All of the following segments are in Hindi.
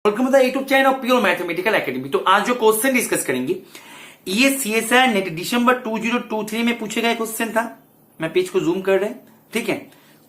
Welcome to YouTube channel of pure mathematical academy. तो आज जो क्वेश्चन डिस्कस करेंगे ये सीएसआई नेट दिसंबर 2023 में पूछे गए क्वेश्चन था। मैं पेज को जूम कर रहे हैं, ठीक है।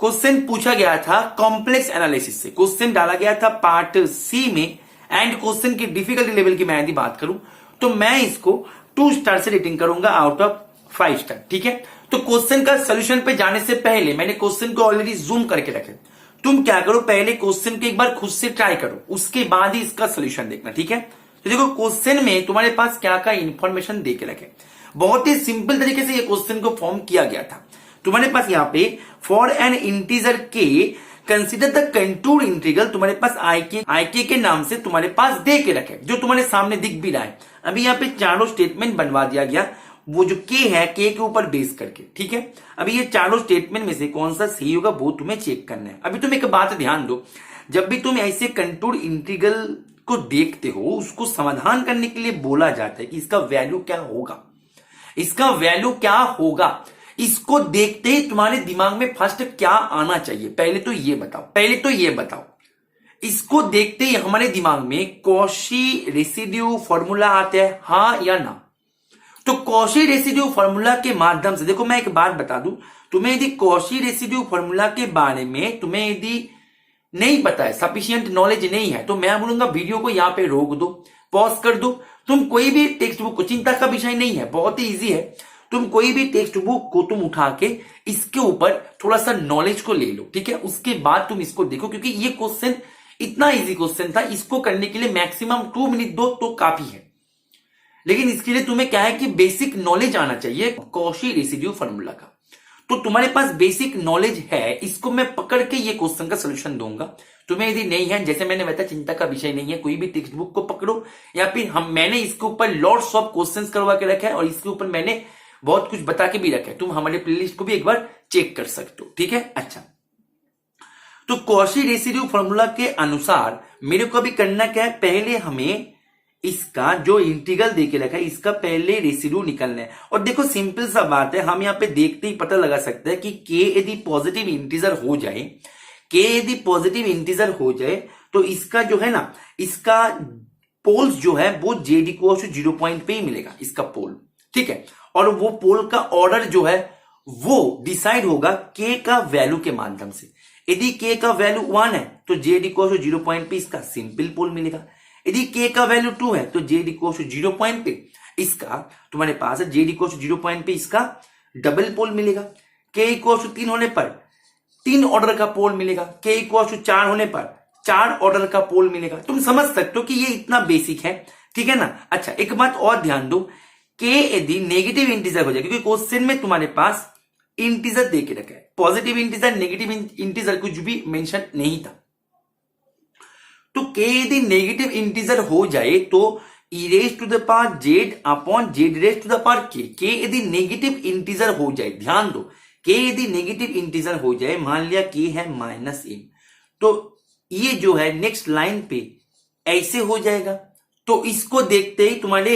क्वेश्चन पूछा गया था कॉम्प्लेक्स एनालिसिस से, क्वेश्चन डाला गया था पार्ट सी में। एंड क्वेश्चन की डिफिकल्टी लेवल की मैं यदि बात करूं तो मैं इसको 2 स्टार से रेटिंग करूंगा आउट ऑफ 5 स्टार, ठीक है। तो क्वेश्चन का सोल्यूशन पे जाने से पहले मैंने क्वेश्चन को ऑलरेडी जूम करके रखे। तुम क्या करो, पहले क्वेश्चन को एक बार खुद से ट्राई करो, उसके बाद ही इसका सोल्यूशन देखना, ठीक है। तो देखो क्वेश्चन में तुम्हारे पास क्या क्या इंफॉर्मेशन दे के रखे। बहुत ही सिंपल तरीके से ये क्वेश्चन को फॉर्म किया गया था। तुम्हारे पास यहाँ पे फॉर एन इंटीजर के कंसिडर द कंटूर इंटीग्रल, तुम्हारे पास आई के नाम से तुम्हारे पास दे के रखे, जो तुम्हारे सामने दिख भी रहा है। अभी यहाँ पे चारों स्टेटमेंट बनवा दिया गया, वो जो के है के ऊपर बेस करके, ठीक है। अभी ये चारों स्टेटमेंट में से कौन सा सही होगा वो तुम्हें चेक करना है। अभी तुम एक बात ध्यान दो, जब भी तुम ऐसे कंटूर इंटीग्रल को देखते हो, उसको समाधान करने के लिए बोला जाता है कि इसका वैल्यू क्या होगा, इसका वैल्यू क्या होगा। इसको देखते ही तुम्हारे दिमाग में फर्स्ट क्या आना चाहिए, पहले तो ये बताओ। इसको देखते ही हमारे दिमाग में कॉशी रेसिड्यू फॉर्मूला आता है, हाँ या ना। तो कॉशी रेसिड्यू फॉर्मूला के माध्यम से, देखो मैं एक बात बता दूं, तुम्हें यदि कॉशी रेसिड्यू फॉर्मूला के बारे में तुम्हें यदि नहीं पता है, सफिशिएंट नॉलेज नहीं है, तो मैं बोलूंगा वीडियो को यहां पे रोक दो, पॉज कर दो। तुम कोई भी टेक्स्ट बुक को, चिंता का विषय नहीं है, बहुत ही इजी है। तुम कोई भी टेक्स्ट बुक को तुम उठा के इसके ऊपर थोड़ा सा नॉलेज को ले लो, ठीक है। उसके बाद तुम इसको देखो, क्योंकि ये क्वेश्चन इतना इजी क्वेश्चन था, इसको करने के लिए मैक्सिमम 2 मिनट दो तो काफी है। लेकिन इसके लिए तुम्हें क्या है कि बेसिक नॉलेज आना चाहिए कॉशी रेसिड्यू फॉर्मूला का। तो तुम्हारे पास बेसिक नॉलेज है, इसको मैं पकड़ के ये क्वेश्चन का सोल्यूशन दूंगा। तुम्हें यदि नहीं है, जैसे मैंने बताया, चिंता का विषय नहीं है, कोई भी टेक्स्ट बुक को पकड़ो, या फिर मैंने इसके ऊपर लॉट्स ऑफ क्वेश्चंस करवा के रखा है और इसके ऊपर मैंने बहुत कुछ बता के भी रखा है। तुम हमारे प्लेलिस्ट को भी एक बार चेक कर सकते हो, ठीक है। अच्छा, तो कॉशी रेसिड्यू फॉर्मूला के अनुसार मेरे को अभी करना क्या है, पहले हमें इसका जो इंटीग्रल देके रखा है इसका पहले रेसिड्यू निकलना है। और देखो सिंपल सा बात है, हम यहाँ पे देखते ही पता लगा सकते हैं कि के यदि पॉजिटिव इंटीजर हो जाए, तो इसका जो है ना, इसका पोल्स जो है वो जेड इक्वल टू 0 पॉइंट पे ही मिलेगा, इसका पोल, ठीक है। और वो पोल का ऑर्डर जो है वो डिसाइड होगा के का वैल्यू के माध्यम से। यदि के का वैल्यू 1 है तो जेड इक्वल टू 0 पॉइंट पे इसका सिंपल पोल मिलेगा। यदि के का वैल्यू 2 है तो जेड इक्वल टू 0 पॉइंट पे इसका, तुम्हारे पास है जेड इक्वल टू 0 पॉइंट पे इसका डबल पोल मिलेगा। के इक्वल टू 3 होने पर 3 ऑर्डर का पोल मिलेगा। के इक्वल टू 4 होने पर 4 ऑर्डर का पोल मिलेगा। तुम समझ सकते हो कि ये इतना बेसिक है, ठीक है ना। अच्छा, एक बात और ध्यान दो, के यदि नेगेटिव इंटीजर हो जाए, क्योंकि क्वेश्चन में तुम्हारे पास इंटीजर दे के रखा है, पॉजिटिव इंटीजर नेगेटिव इंटीजर कुछ भी मेंशन नहीं था। तो के यदि नेगेटिव इंटीजर हो जाए तो e raise to the power Z upon Z raise to the power K. के यदि नेगेटिव इंटीजर हो जाए, ध्यान दो, के यदि नेगेटिव इंटीजर हो जाए, मान लिया के है -m, तो ये जो है नेक्स्ट लाइन पे ऐसे हो जाएगा। तो इसको देखते ही तुम्हारे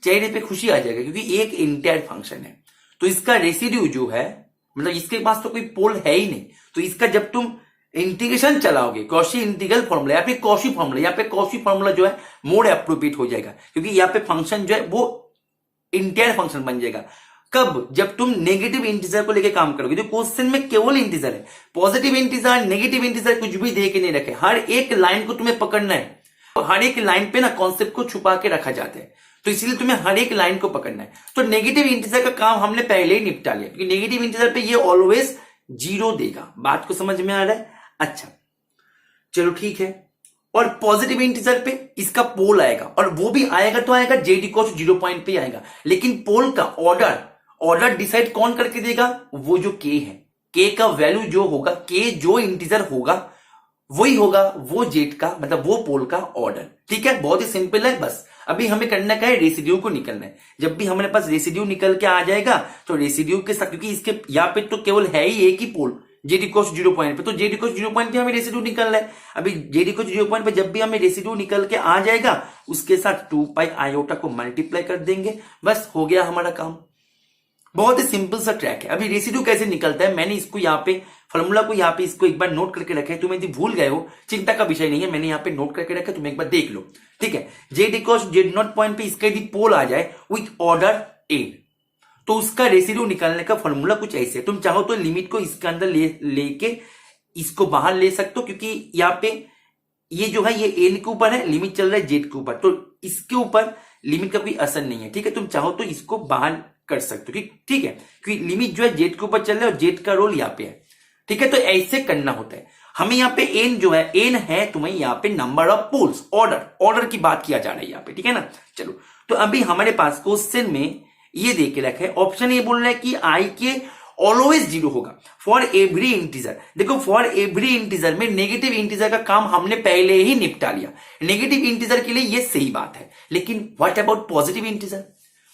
चेहरे पे खुशी आ जाएगा, क्योंकि एक इंटायर फंक्शन है। तो इसका रेसिड्यू जो है, मतलब इसके पास तो कोई पोल है ही नहीं, तो इसका जब तुम इंटीग्रेशन चलाओगे, कॉशी इंटीग्रल फॉर्मूला या फिर कॉशी फॉर्मूला, या फिर कॉशी फॉर्मूला जो है मोर एप्रोप्रिएट हो जाएगा, क्योंकि यहाँ पे फंक्शन जो है वो इंटायर फंक्शन बन जाएगा। कब? जब तुम नेगेटिव इंटीजर को लेके काम करोगे। जो क्वेश्चन में केवल इंटीजर है, पॉजिटिव इंटीजर नेगेटिव इंटीजर कुछ भी दे के नहीं रखे, हर एक लाइन को तुम्हें पकड़ना है। हर एक लाइन पे ना कॉन्सेप्ट को छुपा के रखा जाता है, तो इसलिए तुम्हें हर एक लाइन को पकड़ना है। तो नेगेटिव इंटीजर का काम हमने पहले ही निपटा लिया, क्योंकि नेगेटिव इंटीजर पे ये ऑलवेज 0 देगा। बात को समझ में आ रहा है? अच्छा चलो ठीक है। और पॉजिटिव इंटीजर पे इसका पोल आएगा, और वो भी आएगा तो आएगा जेड इक्वल टू 0 पॉइंट पे आएगा। लेकिन पोल का ऑर्डर डिसाइड कौन करके देगा? वो जो के है, के का वैल्यू जो होगा, के जो इंटीजर होगा वही होगा वो जेड का, मतलब वो पोल का ऑर्डर, ठीक है। बहुत ही सिंपल है। बस अभी हमें करना क्या है, रेसिड्यू को निकलना है। जब भी हमारे पास रेसिड्यू निकल के आ जाएगा तो रेसिड्यू के साथ, क्योंकि इसके यहाँ पे तो केवल है ही एक ही पोल जेड इक्वल टू 0 पॉइंट पे, तो जेड इक्वल टू 0 पॉइंट पे हमें रेसिड्यू निकलना है। अभी जेड इक्वल टू 0 पॉइंट पे जब भी हमें रेसिड्यू निकल के आ जाएगा, उसके साथ 2 पाई आयोटा को मल्टीप्लाई कर देंगे, बस हो गया हमारा काम। बहुत ही सिंपल सा ट्रैक है। अभी रेसिड्यू कैसे निकलता है, मैंने इसको यहाँ पे फॉर्मूला को यहाँ पे इसको एक बार नोट करके रखे, तुम यदि भूल गए हो चिंता का विषय नहीं है, मैंने यहाँ पे नोट करके रखा, तुम एक बार देख लो, ठीक है। Z equals Z not point पे इसका यदि पोल आ जाए विथ ऑर्डर एन, तो उसका रेसिड्यू निकालने का फॉर्मूला कुछ ऐसे है। तुम चाहो तो लिमिट को इसके अंदर लेके इसको बाहर ले सकते हो, क्योंकि यहाँ पे ये जो है ये एन के ऊपर है, लिमिट चल रहा है जेड के ऊपर, तो इसके ऊपर लिमिट का कोई असर नहीं है, ठीक है। तुम चाहो तो इसको बाहर कर सकते हो, ठीक है, क्योंकि लिमिट जो है जेड के ऊपर चल रहा है और जेड का रोल यहाँ पे है, ठीक है। तो ऐसे करना होता है हमें। यहाँ पे एन जो है, एन है तुम्हें यहाँ पे नंबर ऑफ पोल्स, ऑर्डर की बात किया जा रहा है यहाँ पे, ठीक है ना। चलो, तो अभी हमारे पास क्वेश्चन में ये दे के रखे, ऑप्शन ये बोल रहा है कि आई के ऑलवेज जीरो होगा फॉर एवरी इंटीजर। देखो, फॉर एवरी इंटीजर में नेगेटिव इंटीजर का काम हमने पहले ही निपटा लिया, नेगेटिव इंटीजर के लिए ये सही बात है। लेकिन what about positive integer?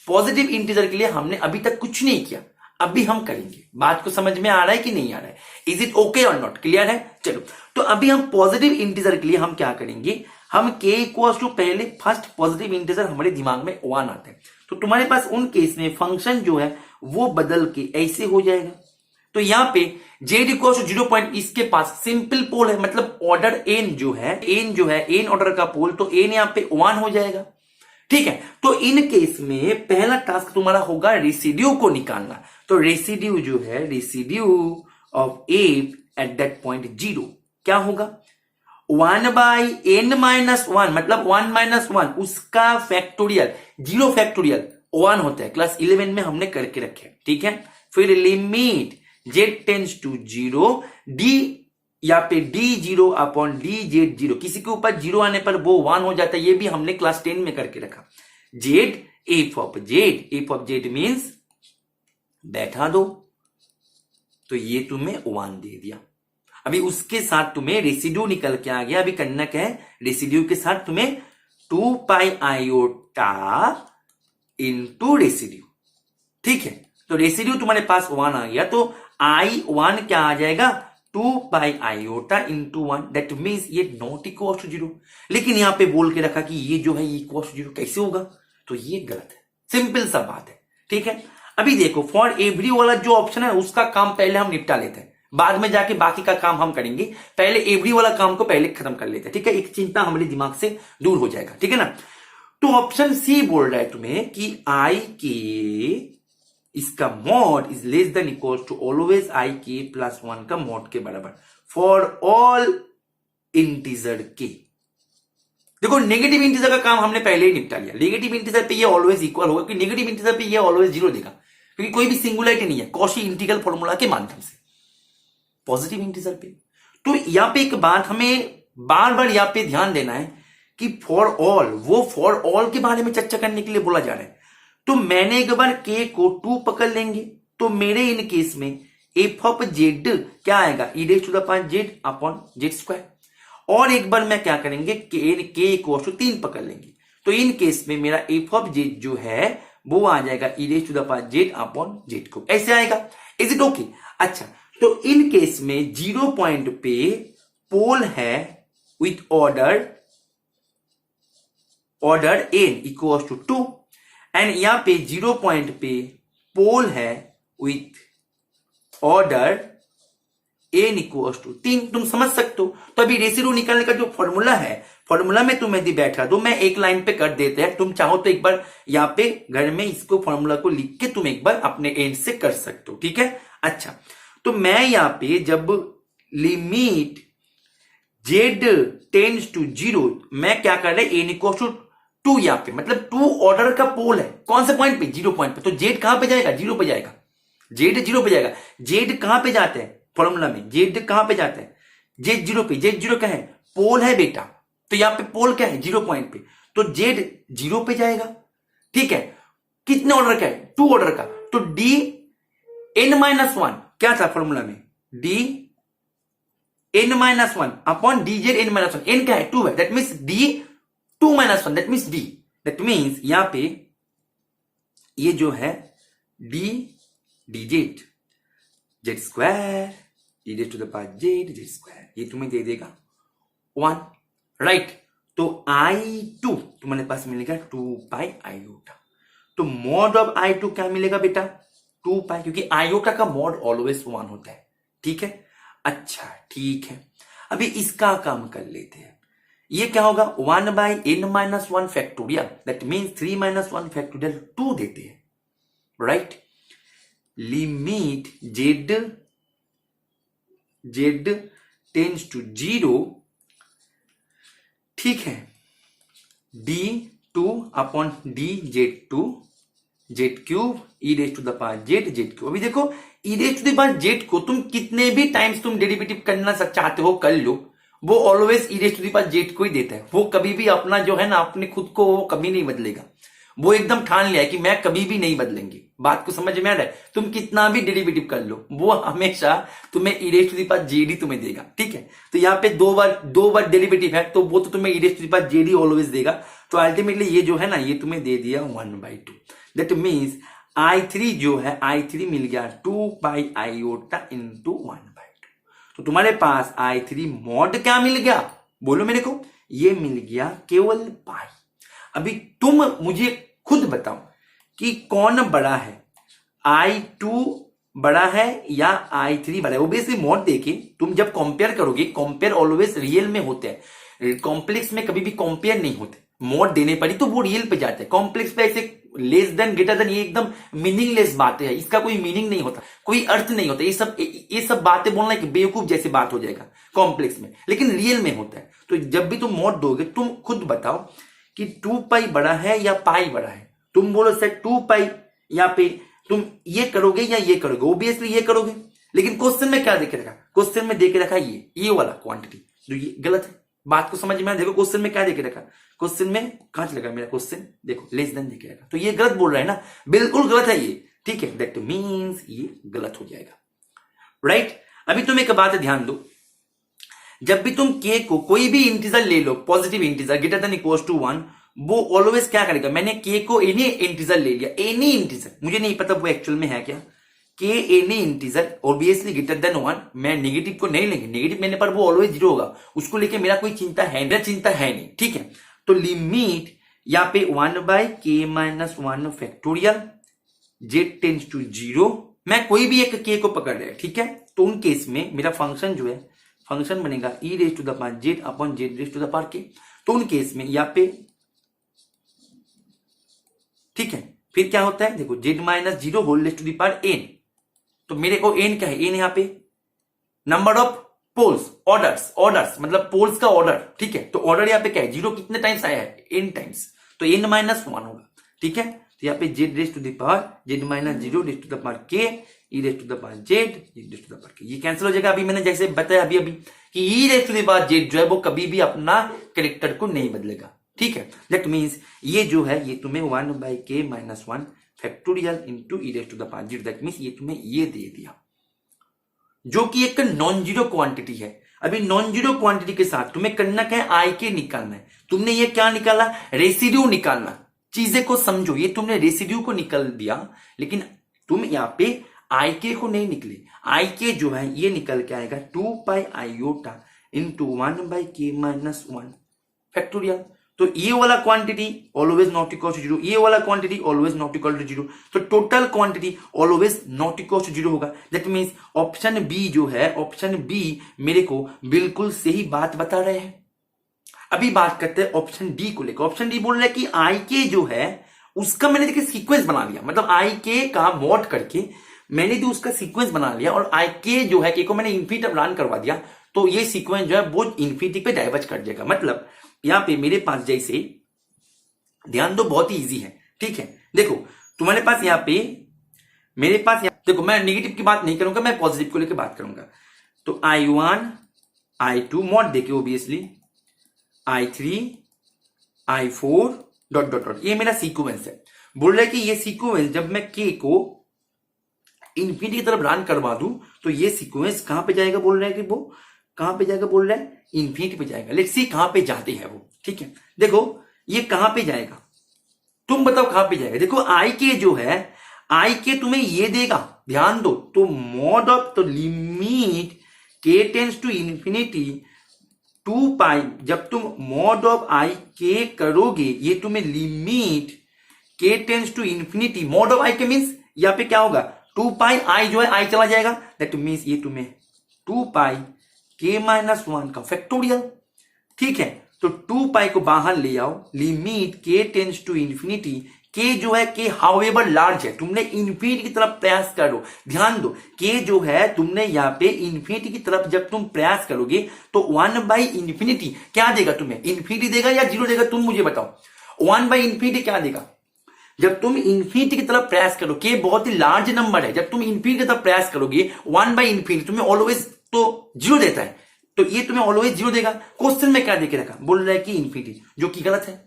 Positive integer के लिए हमने अभी तक कुछ नहीं किया, अभी हम करेंगे। बात को समझ में आ रहा है कि नहीं आ रहा है? इज इट ओके और नॉट? क्लियर है? चलो, तो अभी हम पॉजिटिव इंटीजर के लिए हम क्या करेंगे, हम k इक्वल्स टू, पहले फर्स्ट पॉजिटिव इंटीजर हमारे दिमाग में 1 आता है, तो तुम्हारे पास उन केस में फंक्शन जो है वो बदल के ऐसे हो जाएगा। तो यहाँ पे z इक्वल्स टू 0 पॉइंट, इसके पास सिंपल पोल है, मतलब ऑर्डर n जो है n ऑर्डर का पोल, तो n यहाँ पे 1 हो जाएगा, ठीक है। तो इन केस में पहला टास्क तुम्हारा होगा रेसिड्यू को निकालना। तो रेसिड्यू जो है, residue of 8 at that point 0 क्या होगा, 1 बाई n माइनस 1, मतलब 1 माइनस 1 उसका फैक्टोरियल, 0 फैक्टोरियल 1 होता है, क्लास 11 में हमने करके रखे, ठीक है। फिर limit z tends to 0, d यहाँ पे d0 अपॉन dz0, किसी के ऊपर 0 आने पर वो 1 हो जाता है, ये भी हमने क्लास 10 में करके रखा। z f of z means बैठा दो, तो ये तुम्हें 1 दे दिया। अभी उसके साथ तुम्हें रेसिड्यू निकल के आ गया, अभी करना क्या है, रेसिड्यू के साथ तुम्हें 2 पाई आयोटा इंटू रेसिड्यू, ठीक है। तो रेसिड्यू तुम्हारे पास 1 आ गया, तो I1 क्या आ जाएगा, 2 पाई आयोटा इंटू 1, दैट मीन्स ये नॉट इक्वल टू 0। लेकिन यहां पे बोल के रखा कि ये जो है इक्वल टू 0, कैसे होगा, तो ये गलत है, सिंपल सा बात है, ठीक है। अभी देखो, फॉर एवरी वाला जो ऑप्शन है उसका काम पहले हम निपटा लेते हैं, बाद में जाके बाकी का काम हम करेंगे, पहले एवरी वाला काम को पहले खत्म कर लेते हैं, ठीक है। एक चिंता हमारे दिमाग से दूर हो जाएगा, ठीक है ना। तो ऑप्शन सी बोल रहा है तुम्हें कि आई के इसका mod is less than equal to always I K plus 1 का मॉड के बराबर फॉर ऑल इंटीजर के। देखो, नेगेटिव इंटीजर का काम हमने पहले ही निपटा लिया, नेगेटिव इंटीजर पे ये ऑलवेज इक्वल होगा, क्योंकि नेगेटिव इंटीजर पे ये ऑलवेज 0 देगा, क्योंकि कोई भी सिंगुलरिटी नहीं है कॉशी इंटीग्रल फॉर्मूला के माध्यम से। पॉजिटिव इंटीजर पे तो यहां पे एक बात हमें बार बार यहां पे ध्यान देना है कि फॉर ऑल, वो फॉर ऑल के बारे में चर्चा करने के लिए बोला जा रहा है। तो मैंने एक बार k को 2 पकड़ लेंगे, तो मेरे इन केस में एफ ऑफ जेड क्या आएगा, e raise to the power Z upon z square. और एक बार मैं क्या करेंगे, k को 3 पकड़ लेंगे, तो इन केस में मेरा एफ ऑफ जेड जो है वो आ जाएगा e raise to the power Z upon z को, ऐसे आएगा। Is it okay? अच्छा, तो इन केस में 0 पॉइंट पे पोल है with order n equal to 2, and यहां पे 0 पॉइंट पे पोल है with order n equal to 3। तुम समझ सकते हो। तो अभी रेसिड्यू निकालने का जो फॉर्मूला है, फॉर्मूला में तुम यदि बैठा दो, मैं एक लाइन पे कर देते हैं, तुम चाहो तो एक बार यहाँ पे घर में इसको फॉर्मूला को लिख के तुम एक बार अपने एंड से कर सकते हो, ठीक है। अच्छा, तो मैं यहां पे जब लिमिट z टेंड्स टू 0, मैं क्या कर रहे, n इक्वल टू 2, यहां पे मतलब 2 ऑर्डर का पोल है, कौन से पॉइंट पे, 0 पॉइंट पे। तो z कहां पे जाएगा, 0 पे जाएगा, z 0 पे जाएगा। z कहां पे जाते हैं फॉर्मूला में, z कहां पे जाते हैं, z 0 पे। z 0 क्या है, पोल है बेटा, तो यहां पे पोल क्या है, 0 पॉइंट पे, तो z 0 पे जाएगा, ठीक है। कितने ऑर्डर का है, 2 ऑर्डर का, तो d n-1 क्या था फॉर्मूला में, d n-1 upon dz n-1, n क्या है, 2 है, that means d 2-1, that means d, that means यहां पे ये जो है d dz z square d to the power z square, ये तुम्हें दे देगा 1, राइट। तो I2 तुम्हारे पास मिलेगा 2 पाई आयोटा। तो मॉड ऑफ I2 क्या मिलेगा बेटा, 2 पाई, क्योंकि आयोटा का मॉड ऑलवेज 1 होता है, ठीक है। अच्छा ठीक है, अभी इसका काम कर लेते हैं। ये क्या होगा, 1/n-1 factorial, that means 3-1 factorial 2 देते हैं, right. Limit z tends to 0, ठीक है, d2/dz2 z³ z। अभी देखो e⁻z को तुम कितने भी टाइम्स तुम डेरिवेटिव करना चाहते हो कर लो, वो ऑलवेज e⁻z को ही देता है। वो कभी भी अपना जो है ना, अपने खुद को वो कभी नहीं बदलेगा। वो एकदम ठान लिया है कि मैं कभी भी नहीं बदलेंगे। बात को समझ में आ रहा है, तुम कितना भी डेरिवेटिव कर लो, वो हमेशा तुम्हें e⁻z ही तुम्हें देगा, ठीक है। तो यहाँ पे दो बार डेरिवेटिव है, तो वो तो तुम्हें e⁻z ही ऑलवेज देगा। तो अल्टीमेटली ये जो है ना, ये तुम्हें दे दिया 1/2। दैट मीन्स I3 जो है, I3 मिल गया 2πi इंटू 1/2। तो तुम्हारे पास I3 मॉड क्या मिल गया, बोलो मेरे को, ये मिल गया केवल पाई। अभी तुम मुझे खुद बताओ कि कौन बड़ा है, I2 बड़ा है या I3 बड़ा है। ओब्वियसली मॉड देके तुम जब कंपेयर करोगे, कंपेयर ऑलवेज रियल में होते हैं, कॉम्प्लेक्स में कभी भी कंपेयर नहीं होते। मॉड देने पर ही तो वो रियल पे जाते हैं, कॉम्प्लेक्स पे ऐसे लेस देन ग्रेटर देन, ये एकदम मीनिंगलेस बातें हैं, इसका कोई मीनिंग नहीं होता, कोई अर्थ नहीं होता। ये सब बातें बोलना एक बेवकूफ जैसी बात हो जाएगा कॉम्प्लेक्स में, लेकिन रियल में होता है। तो जब भी तुम मॉड दोगे, तुम खुद बताओ कि 2π बड़ा है या पाई बड़ा है। तुम बोलो सर 2π, यहाँ पे तुम ये करोगे या ये करोगे, ओब्वियसली ये करोगे। लेकिन क्वेश्चन में क्या देके रखा, क्वेश्चन में देके रखा ये वाला क्वांटिटी, जो ये गलत है। बात को समझ में, देखो क्वेश्चन में क्या देके रखा, क्वेश्चन में कहां लगा मेरा क्वेश्चन, देखो लेस देन देके रखा, तो ये गलत बोल रहा है ना, बिल्कुल गलत है ये, ठीक है। दैट मीन्स ये गलत हो जाएगा, राइट। अभी तुम एक बात ध्यान दो, जब भी तुम k को कोई भी इंटीजर ले लो, positive integer greater than equal to 1, वो ऑलवेज क्या करेगा, मैंने k को एनी इंटीजर ले लिया, एनी इंटीजर, मुझे नहीं पता वो एक्चुअल में है क्या, k any integer obviously greater than 1, मैं नेगेटिव को नहीं लेंगे, नेगेटिव लेने पर वो ऑलवेज 0 होगा, उसको लेके मेरा कोई चिंता नहीं, ठीक है। तो लिमिट यहाँ पे 1/k-1 factorial z tends to 0, मैं कोई भी एक k को पकड़ लिया, ठीक है। तो उन केस में मेरा फंक्शन जो है, फंक्शन बनेगा e⁻z/k। तो उन केस में यहाँ पे, ठीक है, फिर क्या होता है, देखो z-0 whole raise to the power n। तो मेरे को n क्या है, n यहाँ पे नंबर ऑफ पोल्स, ऑर्डर्स मतलब पोल्स का ऑर्डर, ठीक है। तो ऑर्डर यहाँ पे क्या है, 0 कितने टाइम्स आया है, n टाइम्स, तो n-1 होगा, ठीक है। तो यहाँ पे z raise to the power z-0 raise to the power k e⁻z ये कैंसिल हो जाएगा। अभी मैंने जैसे बताया अभी कि e⁻z जो है वो कभी भी अपना कैरेक्टर को नहीं बदलेगा, ठीक है। दैट मीन्स ये जो है, ये तुम्हें 1/k-1 factorial into e⁻0, that means ये तुम्हें ये दे दिया, जो कि एक नॉन जीरो क्वांटिटी है। अभी नॉन जीरो क्वांटिटी के साथ तुम्हें करना क्या है, आई के निकालना है। तुमने ये क्या निकाला, रेसिड्यू निकालना। चीजें को समझो, ये तुमने रेसिड्यू को निकाल दिया, लेकिन तुम यहाँ पे आई के को नहीं निकले। आई के जो है ये निकल के आएगा 2πi इंटू 1/k-1 फैक्टोरियल। तो ये वाला quantity always not equal to 0, ये वाला quantity always not equal to 0, तो total quantity always not equal to 0 होगा। दैट मींस ऑप्शन बी जो है, ऑप्शन बी मेरे को बिल्कुल सही बात बता रहे हैं। अभी बात करते हैं ऑप्शन डी को लेकर। ऑप्शन डी बोल रहा है कि आई के जो है उसका मैंने देखिए सीक्वेंस बना लिया, मतलब आई के का मॉड करके मैंने भी उसका सीक्वेंस बना लिया, और आई के जो है के को मैंने इन्फिनिटी रन करवा दिया, तो ये सीक्वेंस जो है वो इन्फिनिटी पे डाइवर्ज कर जाएगा। मतलब यहां पे मेरे पास जैसे, ध्यान दो बहुत ही इजी है, ठीक है। देखो तुम्हारे पास यहाँ पे, मेरे पास देखो मैं नेगेटिव की बात नहीं करूंगा, मैं पॉजिटिव को लेकर बात करूंगा। तो I1 I2 मॉड देके obviously I3 I4 dot dot dot, ये मेरा सीक्वेंस है। बोल रहा है कि ये सीक्वेंस जब मैं के को इन्फिनिटी की तरफ रन करवा दूं तो ये सीक्वेंस कहां पे जाएगा, बोल रहा है कि वो कहां पे जाएगा, बोल रहा है इन्फिनिटी पे जाएगा। लेट्स सी कहां पे जाते हैं वो, ठीक है। देखो ये कहां पे जाएगा, तुम बताओ कहां पे जाएगा। देखो आई के जो है, आई के तुम्हें ये देगा, ध्यान दो। तो मॉड ऑफ, तो limit k tends to infinity 2π, जब तुम मॉड ऑफ आई के करोगे, ये तुम्हें limit k tends to infinity, mod of i k means यहाँ पे क्या होगा 2πi जो है आई चला जाएगा, दैट मीन्स ये तुम्हें 2 पाई k माइनस 1 का फैक्टोरियल। ठीक है, तो 2 पाई को बाहर ले आओ, limit k tends to infinity, k जो है k हाउएवर लार्ज है, तुमने इंफिनिटी की तरफ प्रयास करो। ध्यान दो, k जो है तुमने यहाँ पे इंफिनिटी की तरफ जब तुम प्रयास करोगे तो 1 बाई इंफिनिटी क्या देगा तुम्हें, इंफिनिटी देगा या जीरो देगा, तुम मुझे बताओ। 1 बाई इंफिनिटी क्या देगा जब तुम इंफिनिटी की तरफ प्रयास करो, k बहुत ही लार्ज नंबर है, जब तुम इंफिनिटी की तरफ प्रयास करोगे 1 बाई इंफिनिटी तुम्हें ऑलवेज तो जीरो देता है, तो ये तुम्हें ऑलवेज जीरो देगा। क्वेश्चन में क्या देके रखा, बोल रहा है कि इंफिनिटी, जो कि गलत है,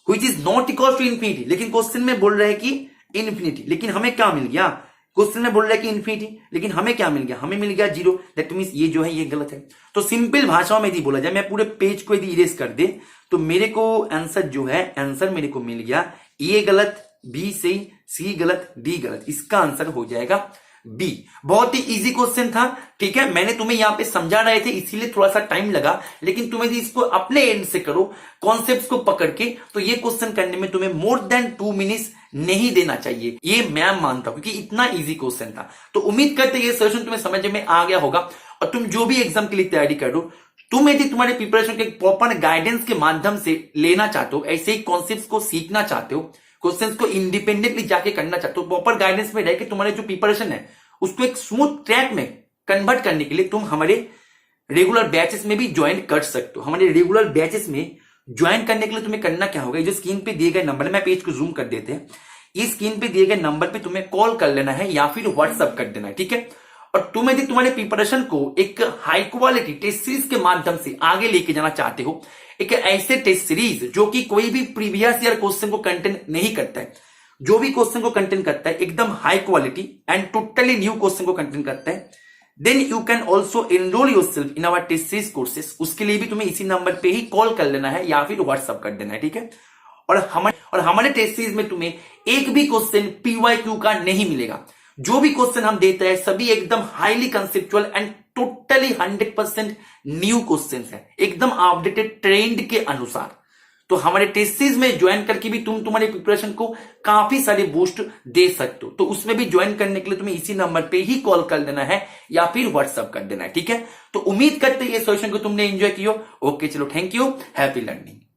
which is not equal to infinity, लेकिन क्वेश्चन में बोल रहा है कि इंफिनिटी, लेकिन हमें क्या मिल गया, क्वेश्चन में बोल रहा है कि इंफिनिटी, लेकिन हमें क्या मिल गया, हमें मिल गया जीरो। दैट मींस ये जो है ये गलत है। तो सिंपल भाषाओं में यदि बोला जाए, मैं पूरे पेज को यदि इरेज कर दे तो मेरे को आंसर जो है, आंसर मेरे को मिल गया ए गलत, बी सही, सी गलत, डी गलत। इसका आंसर हो जाएगा बी। बहुत ही इजी क्वेश्चन था। ठीक है, मैंने तुम्हें यहां पे समझा रहे थे इसीलिए थोड़ा सा टाइम लगा, लेकिन तुम्हें इसको अपने एंड से करो, कॉन्सेप्ट्स को पकड़ के, तो ये क्वेश्चन करने में तुम्हें मोर देन 2 मिनट्स नहीं देना चाहिए, ये मैं मानता हूं, क्योंकि इतना इजी क्वेश्चन था। तो उम्मीद करते ये सेशन तुम्हें समझ में आ गया होगा, और तुम जो भी एग्जाम के लिए तैयारी कर रहे हो, तुम यदि तुम्हारे प्रिपरेशन के प्रॉपर गाइडेंस के माध्यम से लेना चाहते हो, ऐसे ही कॉन्सेप्ट्स को सीखना चाहते हो, क्वेश्चंस को इंडिपेंडेंटली जाके करना चाहते हो, प्रॉपर गाइडेंस में रह के तुम्हारे जो प्रिपरेशन है उसको एक स्मूथ ट्रैक में कन्वर्ट करने के लिए तुम हमारे रेगुलर बैचेस में भी ज्वाइन कर सकते हो। हमारे रेगुलर बैचेस में ज्वाइन करने के लिए तुम्हें करना क्या होगा, जो स्क्रीन पे दिए गए नंबर, मैं पेज को जूम कर देते हैं, ये स्क्रीन पे दिए गए नंबर पे तुम्हें कॉल कर लेना है या फिर व्हाट्सएप कर देना है। ठीक है, और तुम यदि तुम्हारे प्रिपरेशन को एक हाई क्वालिटी टेस्ट सीरीज के माध्यम से आगे लेके जाना चाहते हो, एक ऐसे टेस्ट सीरीज जो कि कोई भी प्रीवियस ईयर क्वेश्चन को कंटेन नहीं करता है, जो भी क्वेश्चन को कंटेन करता है एकदम high quality and totally new question को कंटेन करता है, then you can also enrol yourself in our test series courses. उसके लिए भी तुम्हें इसी नंबर पे ही कॉल कर लेना है या फिर व्हाट्सएप कर देना है। ठीक है, और हमारे टेस्ट सीरीज में तुम्हें एक भी क्वेश्चन PYQ का नहीं मिलेगा। जो भी क्वेश्चन हम देते हैं सभी एकदम highly conceptual and totally 100% new question है, एकदम अपडेटेड ट्रेंड के अनुसार। तो हमारे टेस्ट सीरीज में ज्वाइन करके भी तुम तुम्हारे प्रिपरेशन को काफी सारे बूस्ट दे सकते हो। तो उसमें भी ज्वाइन करने के लिए तुम्हें इसी नंबर पे ही कॉल कर देना है या फिर व्हाट्सएप कर देना है। ठीक है, तो उम्मीद करते हैं ये सेशन को तुमने एंजॉय किया। ओके, चलो, थैंक यू, हैप्पी लर्निंग।